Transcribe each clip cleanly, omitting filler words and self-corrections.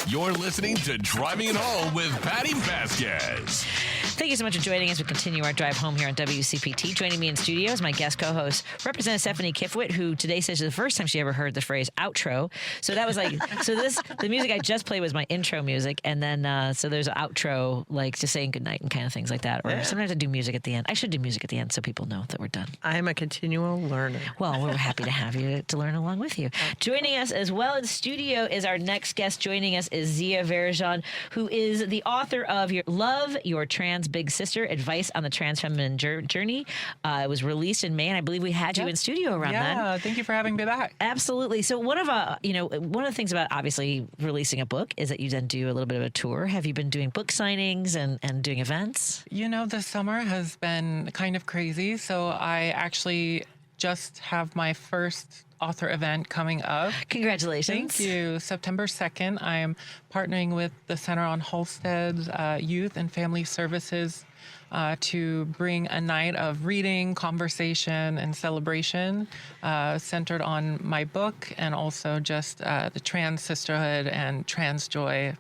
You're listening to Driving It Home with Patty Vasquez. Thank you so much for joining us. We continue our drive home here on WCPT. Joining me in studio is my guest co-host, Representative Stephanie Kifwit, who today says the first time she ever heard the phrase outro. So that was like, the music I just played was my intro music. And then, so there's an outro, like just saying goodnight and kind of things like that. Or sometimes I do music at the end. I should do music at the end so people know that we're done. I am a continual learner. Well, we're happy to have you to learn along with you. Joining us as well in studio is our next guest. Joining us is Zia Varajon, who is the author of Love, Your Trans Big Sister, Advice on the Trans Feminine Journey. It was released in May, and I believe we had you in studio around then. Yeah, thank you for having me back. Absolutely. So one of the things about obviously releasing a book is that you then do a little bit of a tour. Have you been doing book signings and doing events? The summer has been kind of crazy, so I actually just have my first author event coming up. Congratulations. Thank you. September 2nd, I am partnering with the Center on Halstead's Youth and Family Services to bring a night of reading, conversation, and celebration centered on my book and also just the trans sisterhood and trans joy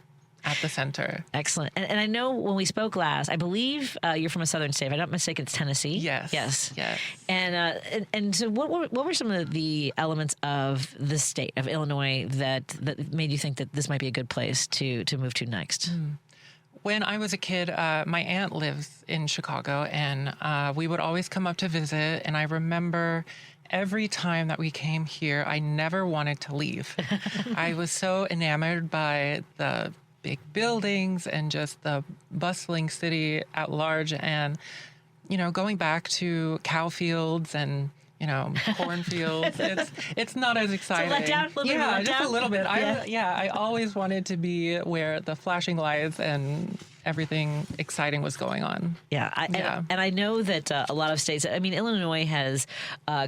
at the center. Excellent. And I know when we spoke last, I believe you're from a southern state. If I'm not mistaken, it's Tennessee. Yes. Yes. Yes. And so what were some of the elements of the state of Illinois that made you think that this might be a good place to move to next? When I was a kid, my aunt lives in Chicago, and we would always come up to visit. And I remember every time that we came here, I never wanted to leave. I was so enamored by the big buildings and just the bustling city at large. And, going back to cow fields and cornfields. It's not as exciting. It's a letdown? Just a little bit. I always wanted to be where the flashing lights and everything exciting was going on. And I know that a lot of states, Illinois has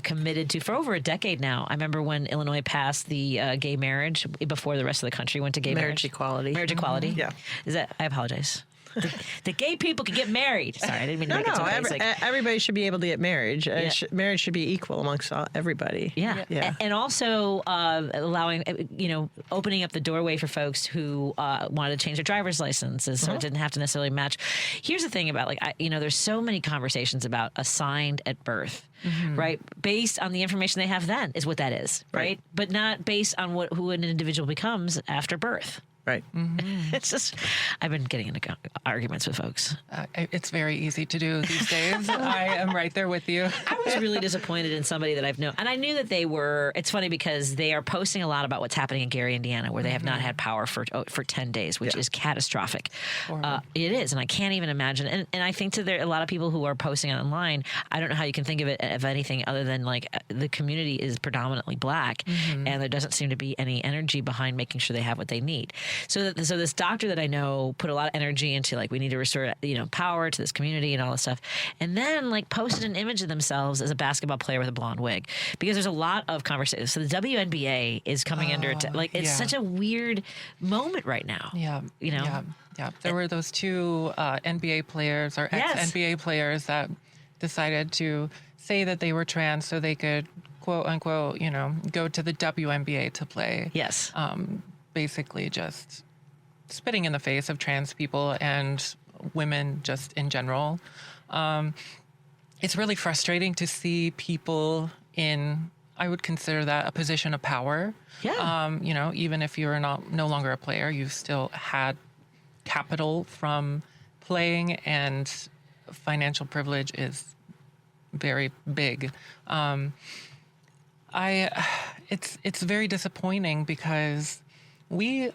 committed to, for over a decade now. I remember when Illinois passed the gay marriage before the rest of the country went to gay marriage. Equality. Marriage equality? Yeah. I apologize. The gay people can get married. Sorry, I didn't mean to make it so basic. Everybody should be able to get marriage. Marriage should be equal amongst everybody. Yeah. And also allowing, opening up the doorway for folks who wanted to change their driver's licenses so it didn't have to necessarily match. Here's the thing about, there's so many conversations about assigned at birth. Right, based on the information they have then is what that is, right? But not based on who an individual becomes after birth. Right. Mm-hmm. It's just, I've been getting into arguments with folks. It's very easy to do these days. I am right there with you. I was really disappointed in somebody that I've known. And I knew that it's funny because they are posting a lot about what's happening in Gary, Indiana, where they have not had power for 10 days, which is catastrophic. It is. And I can't even imagine. And I think a lot of people who are posting online, I don't know how you can think of it of anything other than the community is predominantly black and there doesn't seem to be any energy behind making sure they have what they need. So this doctor that I know put a lot of energy into we need to restore power to this community and all this stuff, and then posted an image of themselves as a basketball player with a blonde wig, because there's a lot of conversation. So the WNBA is coming under it's such a weird moment right now. Yeah. There were those two NBA players or ex-NBA players that decided to say that they were trans so they could quote unquote go to the WNBA to play. Yes. Basically just spitting in the face of trans people and women just in general. It's really frustrating to see people in, I would consider that a position of power. Yeah. Even if you're no longer a player, you've still had capital from playing, and financial privilege is very big. It's very disappointing because we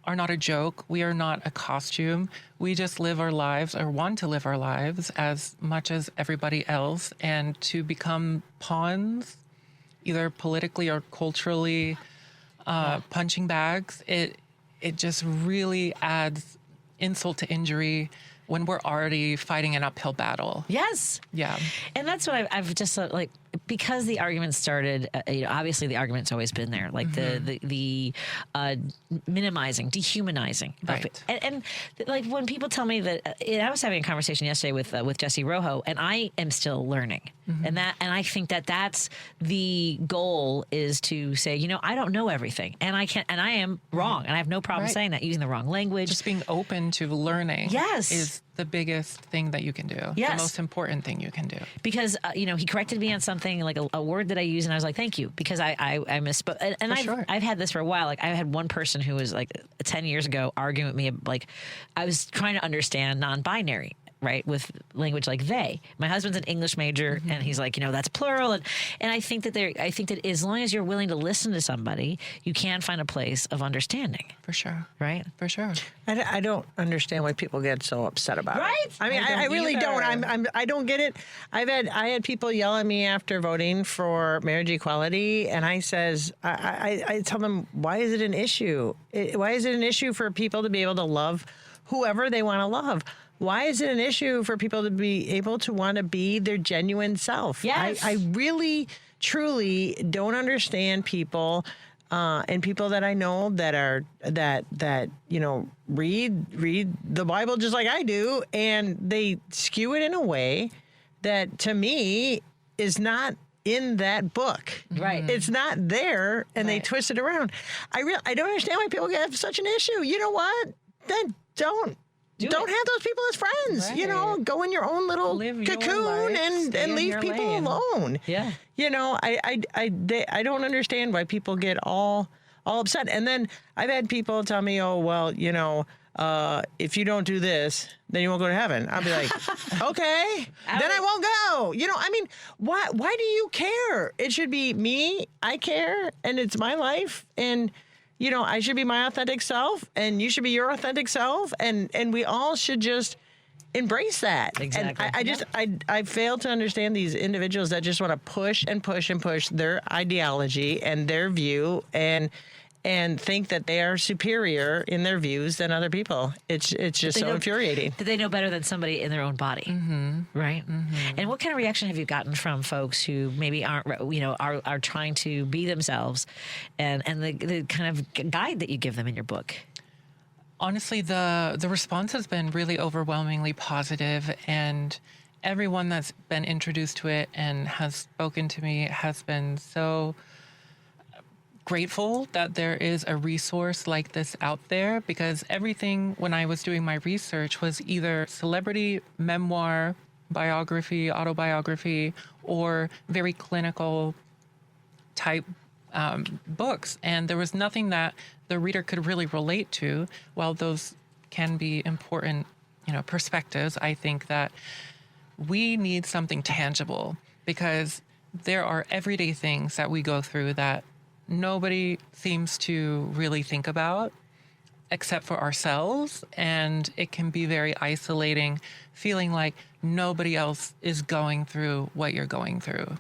are not a joke. We are not a costume. We just live our lives, or want to live our lives as much as everybody else. And to become pawns, either politically or culturally, punching bags, it just really adds insult to injury when we're already fighting an uphill battle. Yes. Yeah. And that's what I've just because the argument started, obviously the argument's always been there, like the minimizing, dehumanizing. Right. And like when people tell me that, I was having a conversation yesterday with Jesse Rojo, and I am still learning. And I think that's the goal, is to say, I don't know everything, and I am wrong, and I have no problem saying that, using the wrong language. Just being open to learning Yes. is the biggest thing that you can do. Yes. The most important thing you can do. Because he corrected me on something, like a word that I used, and I was like, thank you, because I misspoke. And I've had this for a while. Like, I had one person who was like 10 years ago arguing with me, like I was trying to understand non-binary, right, with language like they. My husband's an English major, and he's like, that's plural, and I think that as long as you're willing to listen to somebody, you can find a place of understanding. For sure. Right? For sure. I don't understand why people get so upset about Right? it. I mean, I really don't. I don't get it. I had people yell at me after voting for marriage equality, and I tell them, why is it an issue? Why is it an issue for people to be able to love whoever they want to love? Why is it an issue for people to be able to want to be their genuine self? Yes. I really, truly don't understand people, and people that I know that read the Bible just like I do, and they skew it in a way that, to me, is not in that book. Right. It's not there, and they twist it around. I don't understand why people have such an issue. You know what? Then don't have those people as friends. Right. Go in your own little Live your cocoon life, and stay in leave your people lane. alone. Yeah. I don't understand why people get all upset. And then I've had people tell me, oh, well, if you don't do this, then you won't go to heaven. I'll be like, okay, then I won't go. Why do you care? It should be me. I care, and it's my life, and I should be my authentic self, and you should be your authentic self, and we all should just embrace that. Exactly. And I fail to understand these individuals that just want to push and push and push their ideology and their view, and think that they are superior in their views than other people. It's just so infuriating. That they know better than somebody in their own body, right? And what kind of reaction have you gotten from folks who maybe aren't, are trying to be themselves, and the kind of guide that you give them in your book? Honestly, the response has been really overwhelmingly positive, and everyone that's been introduced to it and has spoken to me has been so grateful that there is a resource like this out there, because everything when I was doing my research was either celebrity, memoir, biography, autobiography, or very clinical type books. And there was nothing that the reader could really relate to. While those can be important, perspectives, I think that we need something tangible, because there are everyday things that we go through that nobody seems to really think about except for ourselves. And it can be very isolating, feeling like nobody else is going through what you're going through.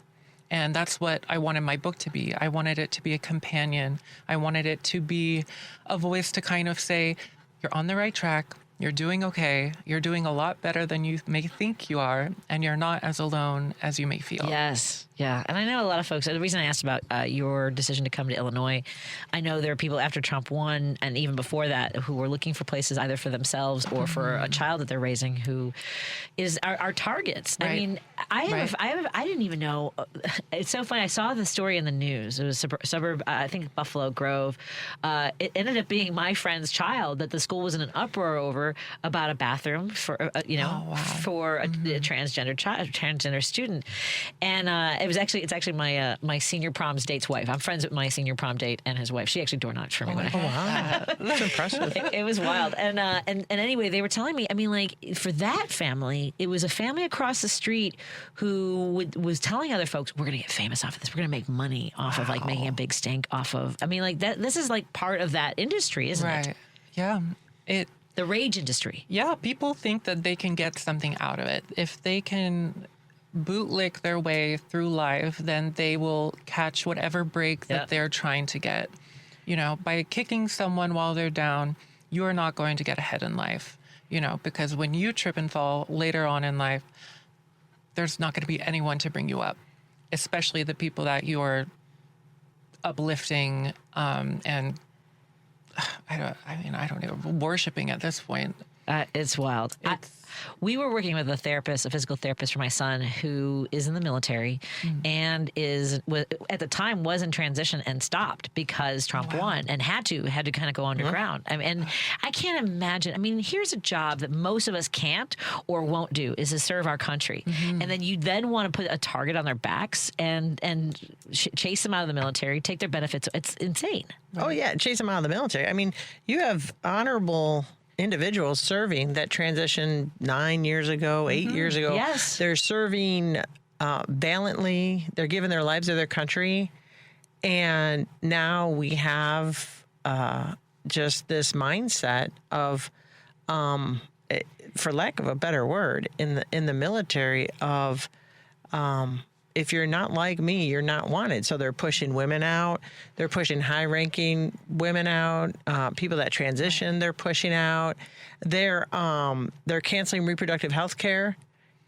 And that's what I wanted my book to be. I wanted it to be a companion. I wanted it to be a voice to kind of say, you're on the right track. You're doing okay. You're doing a lot better than you may think you are, and you're not as alone as you may feel. Yes. Yeah. And I know a lot of folks, the reason I asked about your decision to come to Illinois, I know there are people after Trump won, and even before that, who were looking for places either for themselves or for a child that they're raising who are targets. Right. I mean, I didn't even know. It's so funny. I saw the story in the news. It was suburb, I think Buffalo Grove. It ended up being my friend's child that the school was in an uproar over, about a bathroom for, for a transgender student. And it's actually my senior prom's date's wife. I'm friends with my senior prom date and his wife. She actually door knocked for me. Wow, that's impressive. It was wild. And anyway, they were telling me, I mean, like, for that family, it was a family across the street who was telling other folks, we're going to get famous off of this. We're going to make money off of, like, making a big stink off of, I mean, like, that. This is, like, part of that industry, isn't it? Right. Yeah. The rage industry. Yeah, people think that they can get something out of it. If they can bootlick their way through life, then they will catch whatever break that they're trying to get. By kicking someone while they're down, you are not going to get ahead in life, because when you trip and fall later on in life, there's not going to be anyone to bring you up. especially the people that you're uplifting and I don't know, worshiping at this point. It's wild. We were working with a physical therapist for my son who is in the military and at the time was in transition and stopped because Trump won and had to kind of go underground. And I can't imagine. I mean, here's a job that most of us can't or won't do is to serve our country. And then you then want to put a target on their backs and chase them out of the military, take their benefits. It's insane. Oh, yeah. Chase them out of the military. I mean, you have honorable individuals serving that transitioned 9 years ago, 8 years ago. Yes. They're serving valiantly. They're giving their lives to their country. And now we have just this mindset of, for lack of a better word, in the military of, if you're not like me, you're not wanted. So they're pushing women out. They're pushing high-ranking women out. People that transition, they're pushing out. They're canceling reproductive health care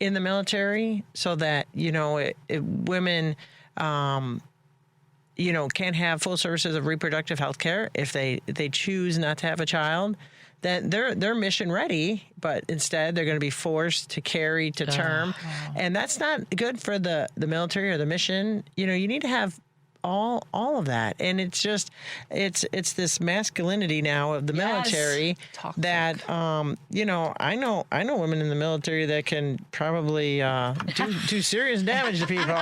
in the military so that, women, can't have full services of reproductive health care if they choose not to have a child. Then they're mission ready, but instead they're going to be forced to carry to term. And that's not good for the military or the mission. You need to have all of that. And it's just, it's this masculinity now of the military Toxic. that, I know women in the military that can probably do serious damage to people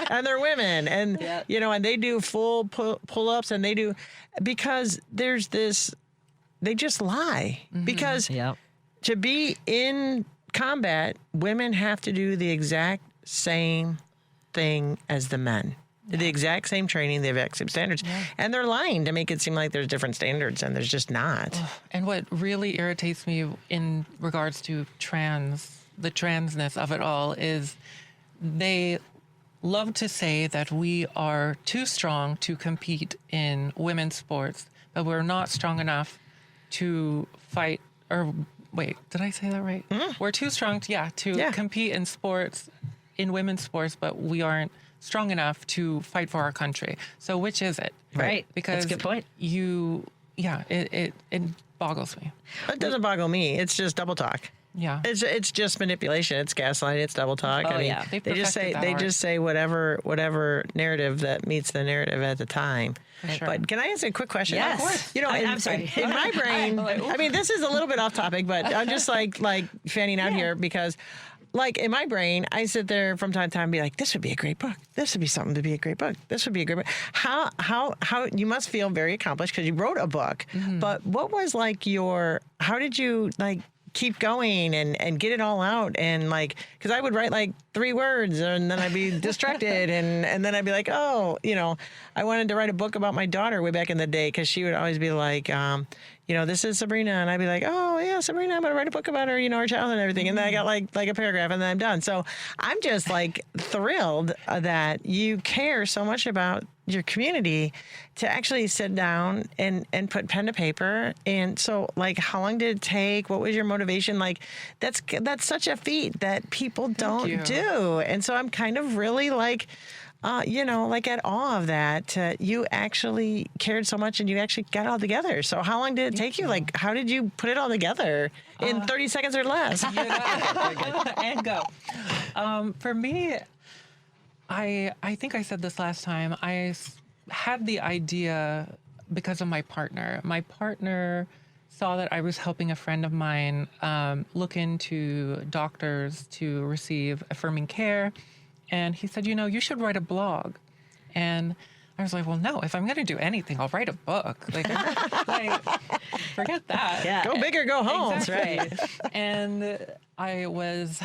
and they're women and, and they do full pull-ups and they do, because there's this, they just lie because to be in combat, women have to do the exact same thing as the men. The exact same training, the exact same standards. And they're lying to make it seem like there's different standards and there's just not. And what really irritates me in regards to the transness of it all is they love to say that we are too strong to compete in women's sports, but we're not strong enough to fight, or wait, did I say that right? We're too strong to compete in sports, in women's sports, but we aren't strong enough to fight for our country. So which is it? Right. Because that's a good point. It boggles me. It doesn't boggle me. It's just double talk. Yeah. It's just manipulation. It's gaslighting. It's double talk. Oh, I mean, yeah. they just say whatever narrative that meets the narrative at the time. Sure. But can I ask a quick question? Yes. Of course. I'm sorry. In my brain, I mean, this is a little bit off topic, but I'm just like fanning out here because, in my brain, I sit there from time to time and be like, this would be a great book. This would be something to be a great book. This would be a great book. How you must feel very accomplished because you wrote a book. But what was how did you keep going and get it all out? And because I would write 3 words and then I'd be distracted and then I'd be like, I wanted to write a book about my daughter way back in the day because she would always be like, this is Sabrina. And I'd be like, oh yeah, Sabrina, I'm going to write a book about her, her child and everything. And then I got like a paragraph and then I'm done. So I'm just thrilled that you care so much about your community to actually sit down and put pen to paper. And so how long did it take? What was your motivation? That's such a feat that people don't do. And so I'm kind of really at awe of that. You actually cared so much and you actually got it all together. So how long did it take you? How did you put it all together in 30 seconds or less? And go. For me, I think I said this last time. I had the idea because of my partner. My partner saw that I was helping a friend of mine look into doctors to receive affirming care. And he said, you should write a blog. And I was like, well, no, if I'm going to do anything, I'll write a book. Forget that. Yeah. Go big or go home. Exactly. That's right. And it was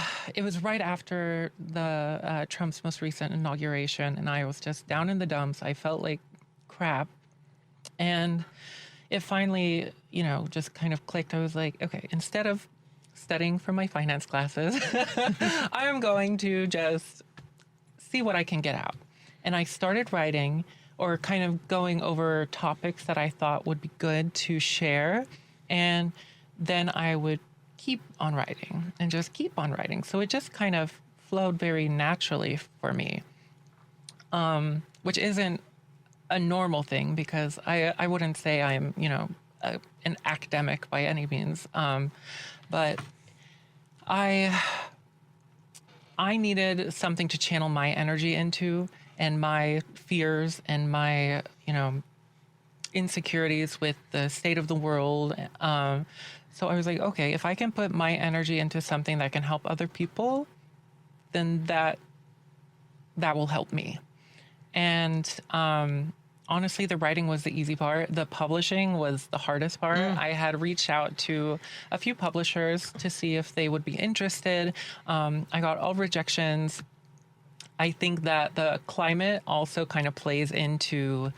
right after the Trump's most recent inauguration, and I was just down in the dumps. I felt like crap. And it finally, just kind of clicked. I was like, okay, instead of studying for my finance classes, I am going to just see what I can get out. And I started writing or kind of going over topics that I thought would be good to share. And then I would keep on writing and just keep on writing. So it just kind of flowed very naturally for me. which isn't a normal thing because I wouldn't say I'm, an academic by any means. But I needed something to channel my energy into and my fears and my, insecurities with the state of the world. So I was like, okay, if I can put my energy into something that can help other people, then that will help me. And honestly, the writing was the easy part. The publishing was the hardest part. I had reached out to a few publishers to see if they would be interested. I got all rejections. I think that the climate also kind of plays into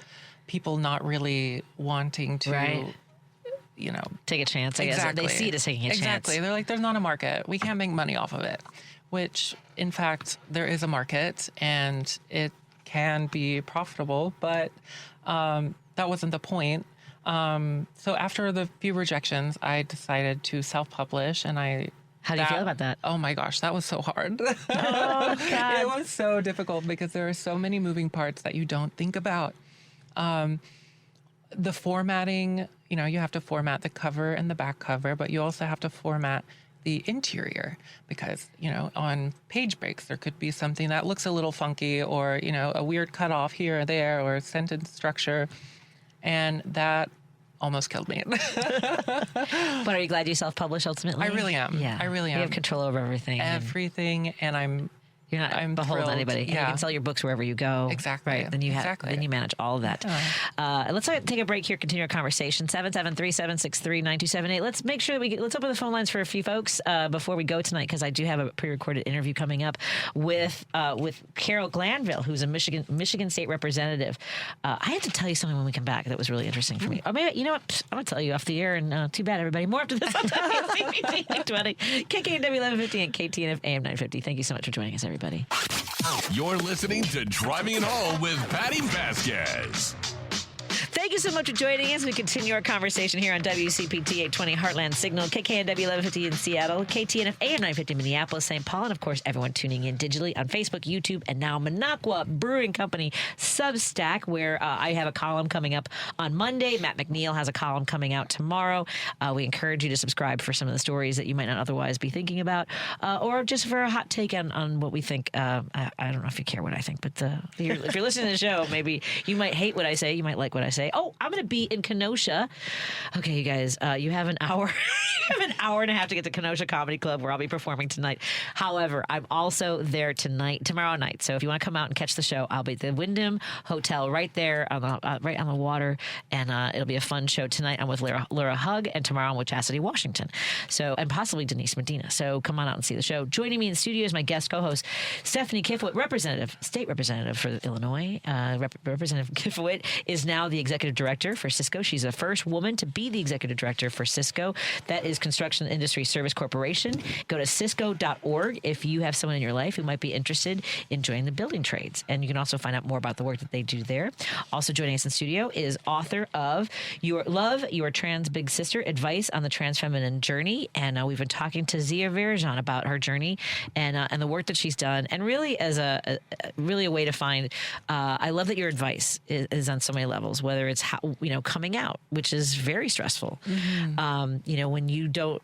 people not really wanting to, take a chance. I guess they see it as taking a chance. Exactly. They're like, there's not a market. We can't make money off of it, which in fact, there is a market and it can be profitable, but that wasn't the point. So after the few rejections, I decided to self-publish and How do you feel about that? Oh my gosh, that was so hard. Oh, God. It was so difficult because there are so many moving parts that you don't think about. The formatting, you have to format the cover and the back cover, but you also have to format the interior because, on page breaks, there could be something that looks a little funky or, a weird cutoff here or there or sentence structure. And that almost killed me. But are you glad you self-published ultimately? I really am. Yeah. I really am. You have control over everything. Everything. And you're not beholden to anybody. And you can sell your books wherever you go. Exactly. Right. Then you manage all of that. Let's take a break here. Continue our conversation. 773-763-9278. Let's make sure that let's open the phone lines for a few folks before we go tonight because I do have a pre-recorded interview coming up with Carol Glanville, who's a Michigan State representative. I had to tell you something when we come back that was really interesting for me. Or maybe what? I'm gonna tell you off the air. And too bad, everybody. More after this on WCPT 820, KKNW 1150 and KTNF AM 950. Thank you so much for joining us, everybody. You're listening to Driving It Home with Patty Vasquez. Thank you so much for joining us. We continue our conversation here on WCPT 820 Heartland Signal, KKNW 1150 in Seattle, KTNF AM 950 Minneapolis, St. Paul, and of course, everyone tuning in digitally on Facebook, YouTube, and now Minocqua Brewing Company Substack, where I have a column coming up on Monday. Matt McNeil has a column coming out tomorrow. We encourage you to subscribe for some of the stories that you might not otherwise be thinking about, or just for a hot take on what we think. I don't know if you care what I think, but if you're listening to the show, maybe you might hate what I say. You might like what I say. Oh, I'm going to be in Kenosha. Okay, you guys, you have an hour. You have an hour and a half to get to Kenosha Comedy Club, where I'll be performing tonight. However, I'm also there tomorrow night. So if you want to come out and catch the show, I'll be at the Wyndham Hotel right there, right on the water, and it'll be a fun show tonight. I'm with Laura Hugg, and tomorrow I'm with Chastity Washington. and possibly Denise Medina. So come on out and see the show. Joining me in the studio is my guest co-host, Stephanie Kifowit, state representative for Illinois. Representative Kifowit is now the executive director for Cisco. She's the first woman to be the executive director for Cisco. That is Construction Industry Service Corporation. Go to cisco.org if you have someone in your life who might be interested in joining the building trades. And you can also find out more about the work that they do there. Also joining us in studio is author of Your Trans Big Sister, Advice on the Trans Feminine Journey. And we've been talking to Zia Varajon about her journey and the work that she's done. And really as a way to find, I love that your advice is on so many levels, whether it's how, coming out, which is very stressful. Mm-hmm. When you don't,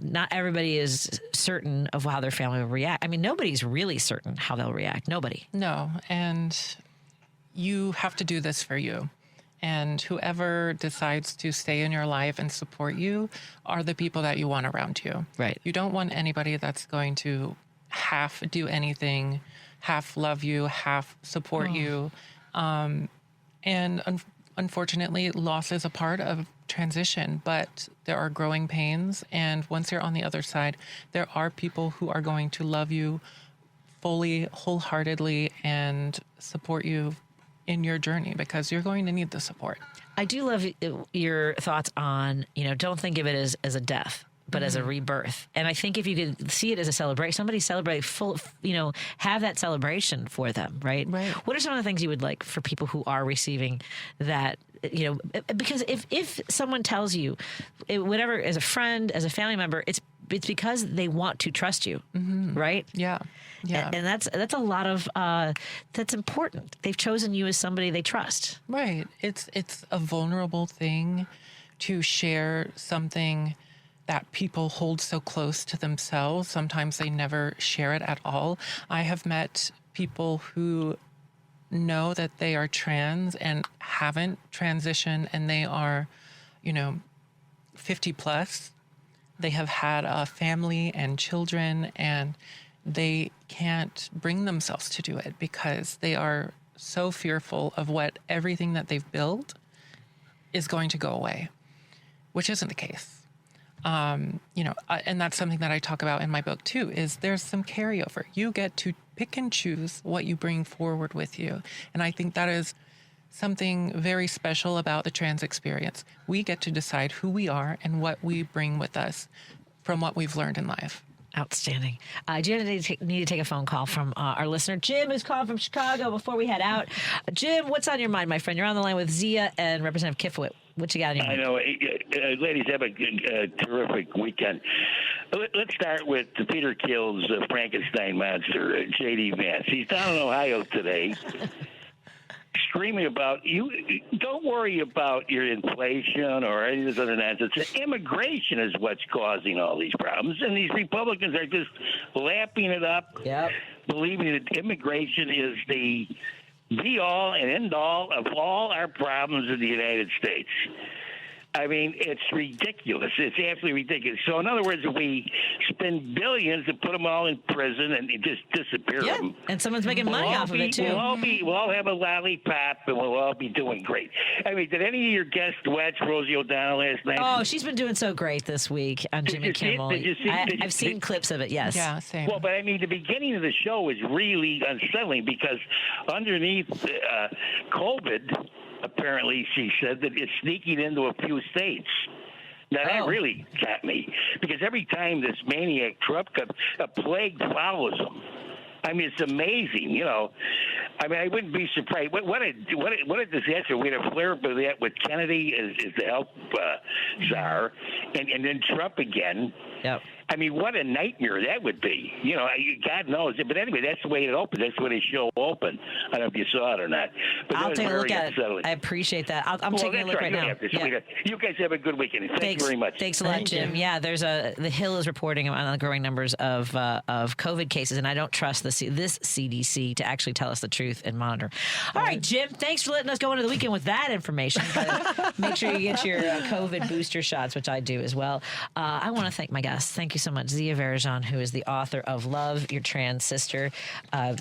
not everybody is certain of how their family will react. I mean, nobody's really certain how they'll react. Nobody. No. And you have to do this for you. And whoever decides to stay in your life and support you are the people that you want around you. Right. You don't want anybody that's going to half do anything, half love you, half support you. Unfortunately, loss is a part of transition, but there are growing pains. And once you're on the other side, there are people who are going to love you fully, wholeheartedly, and support you in your journey, because you're going to need the support. I do love your thoughts on, don't think of it as a death, but as a rebirth. And I think if you could see it as a celebration, somebody celebrate have that celebration for them, right? Right. What are some of the things you would like for people who are receiving that, because if someone tells you, whatever, as a friend, as a family member, it's it's because they want to trust you, right? Yeah. Yeah. And that's a lot of that's important. They've chosen you as somebody they trust. Right. It's a vulnerable thing to share something that people hold so close to themselves. Sometimes they never share it at all. I have met people who know that they are trans and haven't transitioned, and they are, 50 plus. They have had a family and children, and they can't bring themselves to do it because they are so fearful of what everything that they've built is going to go away, which isn't the case. And that's something that I talk about in my book too, is there's some carryover. You get to pick and choose what you bring forward with you. And I think that is something very special about the trans experience. We get to decide who we are and what we bring with us from what we've learned in life. Outstanding. Jim, need to take a phone call from our listener. Jim is calling from Chicago before we head out. Jim, what's on your mind, my friend? You're on the line with Zia and Representative Kifowit. What you got on your mind? I know. Ladies, have a terrific weekend. Let's start with Peter Kill's Frankenstein monster, J.D. Vance. He's down in Ohio today. Screaming about you. Don't worry about your inflation or any of this other nonsense. Immigration is what's causing all these problems, and these Republicans are just lapping it up, believing that immigration is the be-all and end-all of all our problems in the United States. I mean, it's ridiculous. It's absolutely ridiculous. So, in other words, if we spend billions to put them all in prison and just disappear them. And someone's making money off of it, too. We'll all have a lollipop, and we'll all be doing great. I mean, did any of your guests watch Rosie O'Donnell last night? Oh, she's been doing so great this week on Jimmy Kimmel. I've seen clips of it, yes. Yeah, same. Well, but I mean, the beginning of the show is really unsettling because underneath COVID, apparently, she said that it's sneaking into a few states. Now, that really got me, because every time this maniac Trump comes, a plague follows him. I mean, it's amazing, I mean, I wouldn't be surprised. What a disaster. We had a flare-up of that with Kennedy as the health czar, and then Trump again. Yep. I mean, what a nightmare that would be. God knows. But anyway, that's the way it opened. That's the way the show opened. I don't know if you saw it or not. But I'll take a look at it. I appreciate that. I'm taking a look right now. You guys have a good weekend. Thank you very much. Thanks a lot, Jim. Yeah, the Hill is reporting on the growing numbers of COVID cases, and I don't trust this CDC to actually tell us the truth and monitor. All right, Jim, thanks for letting us go into the weekend with that information. But make sure you get your COVID booster shots, which I do as well. I want to thank my guests. Thank you so much, Zia Varajon, who is the author of Love Your Trans Sister, an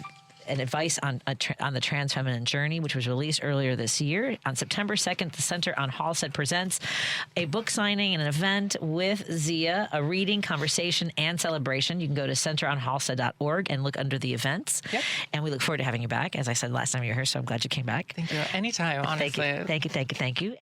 advice on the trans feminine journey, which was released earlier this year. On September 2nd, the Center on Halstead presents a book signing and an event with Zia, a reading, conversation, and celebration. You can go to centeronhalstead.org and look under the events. Yep. And we look forward to having you back. As I said last time you were here, so I'm glad you came back. Thank you. Anytime, honestly. Thank you.